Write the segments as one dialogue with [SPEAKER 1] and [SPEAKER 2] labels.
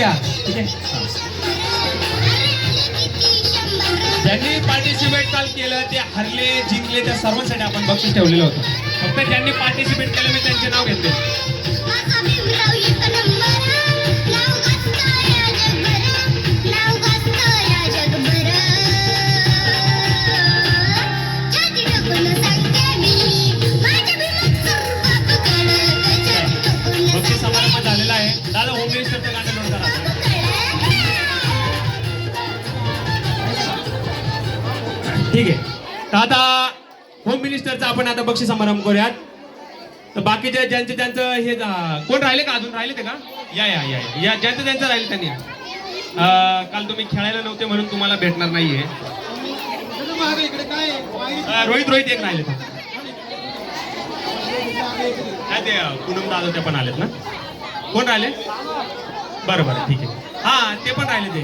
[SPEAKER 1] ठीक आहे. ज्यांनी पार्टिसिपेट काल केलं ते हरले जिंकले त्या सर्वांसाठी आपण बक्षीस ठेवलेलं होतं. फक्त ज्यांनी पार्टिसिपेट केलं मी त्यांचे नाव घेतले. बक्षीस समारंभ झालेला आहे. दादा होम मिनिस्टरचं गाणं लोड करा. ठीक आहे. तर आता होम मिनिस्टरचा आपण आता बक्षीस समारंभ करूयात. तर बाकीचे ज्यांचं हे कोण राहिले का अजून राहिले ते का या या या या ज्यांचं राहिले त्यांनी काल तुम्ही खेळायला नव्हते म्हणून तुम्हाला भेटणार नाहीये. रोहित एक राहिले काय ते पूनम दादा ते पण आलेत ना. कोण राहिले बरं बरं ठीक आहे. हा ते पण राहिले ते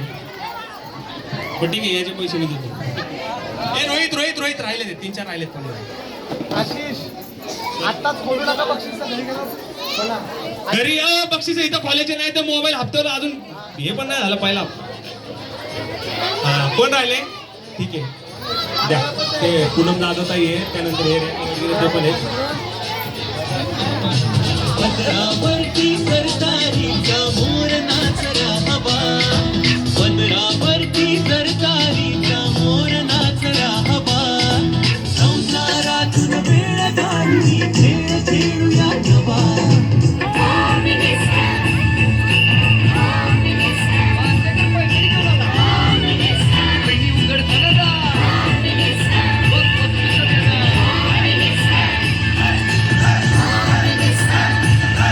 [SPEAKER 1] पण ठीक आहे. याचे पैसे मी देतो. रोहित राहिले ते 3-4 राहिलेत पण.
[SPEAKER 2] आशिष आताच बोलू नका. बक्षीस
[SPEAKER 1] घरी बक्षीस इथं कॉलेज नाही तर मोबाईल हप्त्यावर अजून हे पण नाही झालं पहिला. कोण राहिले ठीक आहे द्या. ते पूनम दादा ताई आहे त्यानंतर हे ते पण आहे.
[SPEAKER 3] पदरावरती सरकारीचा मोर नाचरा हवा. पदरावरती सरकारीचा मोर नाचरा हवा. संसारातून वेळ घालवी खेळ खेळूया नवा.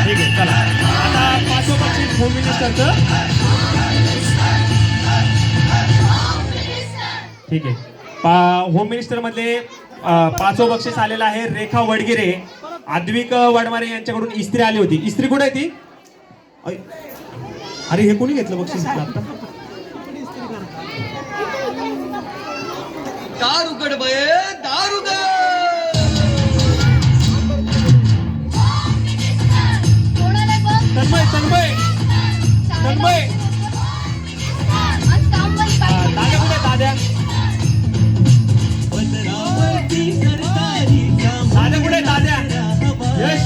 [SPEAKER 1] ठीक आहे चला आता 5वं बक्षीस होम मिनिस्टरचं. ठीक आहे. होम मिनिस्टर मध्ये 5वं बक्षीस आलेलं आहे. रेखा वडगिरे आद्विक वडमारे यांच्याकडून इस्त्री आली होती. इस्त्री कुठे आहे ती. अरे हे कोणी घेतलं बक्षीस आता.
[SPEAKER 3] दारुगड बये दारुगड.
[SPEAKER 1] तन्मय दाद्या कुठे दाद्या.
[SPEAKER 3] पदरावरती सरकारीचा
[SPEAKER 1] दाद्या कुठे दाद्या. यश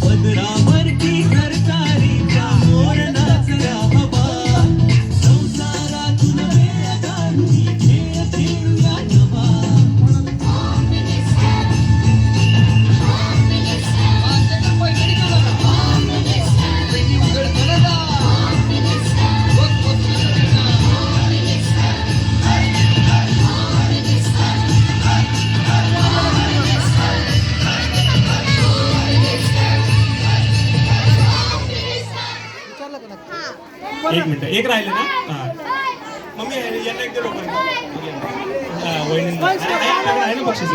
[SPEAKER 3] पदरावरती सरकारीचा मोर नाचरा हवा. संसारातून वेळ घालवी खेळ खेळूया नवा.
[SPEAKER 1] एक मिनिट एक राहिले ना. मम्मी यांना एक दे लोकांना. आहे ना बक्षीस.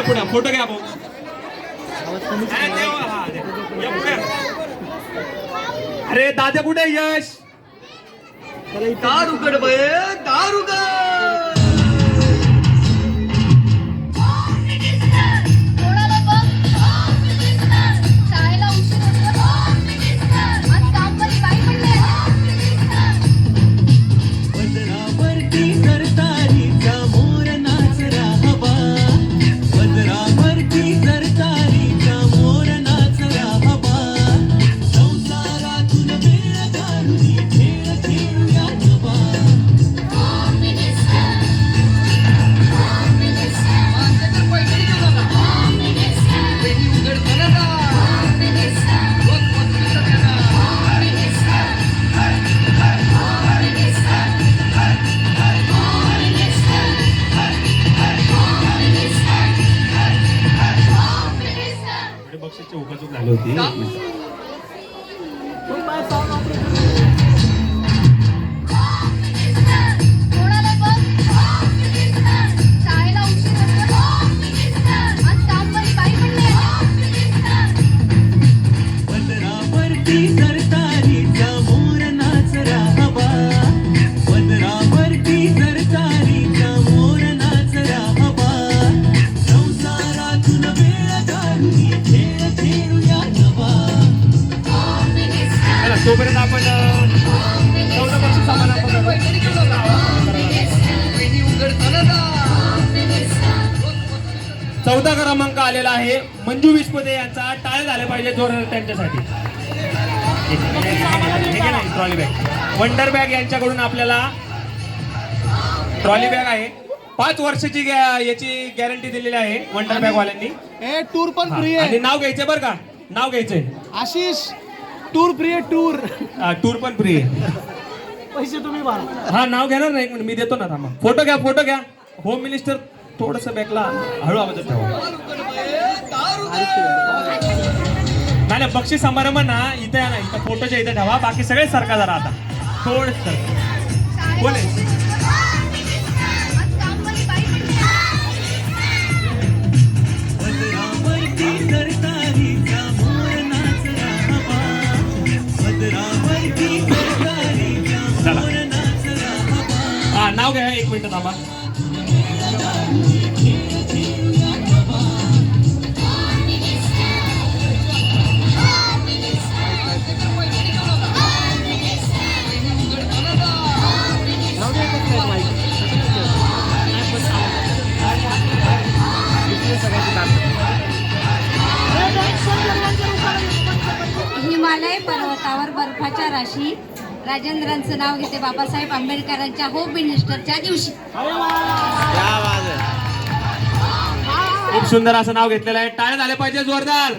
[SPEAKER 1] पुढे फोटो घ्या भाऊ. अरे दादा कुठे यश.
[SPEAKER 3] दारुगड बये दारुगड.
[SPEAKER 1] बक्षीसची उपाचूक झाली होती.
[SPEAKER 3] पदरावरती सरकारीचा मोर नाचरा हवा. पदरावरती सरकारीचा मोर नाचरा हवा. संसारातून वेळ घालवी खेळ खेळूया नवा.
[SPEAKER 1] तोपर्यंत आपण चौथं बक्षीस समारंभ करू. चौथा क्रमांक आलेला आहे मंजू विस्पदे यांचा. टाळ्या झाल्या पाहिजे जोरात त्यांच्यासाठी. ट्रॉली बॅग वंडर बॅग यांच्याकडून आपल्याला ट्रॉली बॅग आहे. 5 वर्षाची याची गॅरंटी दिलेली आहे वंडर बॅग वाल्यांनी.
[SPEAKER 2] हे टूर पण फ्री
[SPEAKER 1] आणि
[SPEAKER 2] आहे.
[SPEAKER 1] नाव घ्यायचंय बरं का, नाव घ्यायचंय.
[SPEAKER 2] आशिष टूर फ्री आहे. टूर
[SPEAKER 1] टूर पण फ्री आहे.
[SPEAKER 2] पैसे तुम्ही भरा.
[SPEAKER 1] हा नाव घेणार नाही पण मी देतो ना. थांबा, फोटो घ्या, फोटो घ्या. होम मिनिस्टर थोडस बॅकला हळू आवाज ठेवा. नाही बक्षीस समारंभ ना इथे या ना, इथं फोटोच्या इथे ठेवा. बाकी सगळे सरका जरा आता थोडं सर. कोण आहे?
[SPEAKER 3] पदरावरती सरकारीचा मोर नाचला हवा. पदरावरती सरकारीचा मोर नाचला हवा.
[SPEAKER 1] हा नाव घ्या, 1 मिनिट थांबा.
[SPEAKER 4] हिमालय पर्वतावर बर्फाच्या राशी. राजेंद्रांचं नाव घेते बाबासाहेब आंबेडकरांच्या होम मिनिस्टरच्या दिवशी.
[SPEAKER 1] खूप सुंदर असं नाव घेतलेलं आहे. टाळ्या झाल्या पाहिजे जोरदार.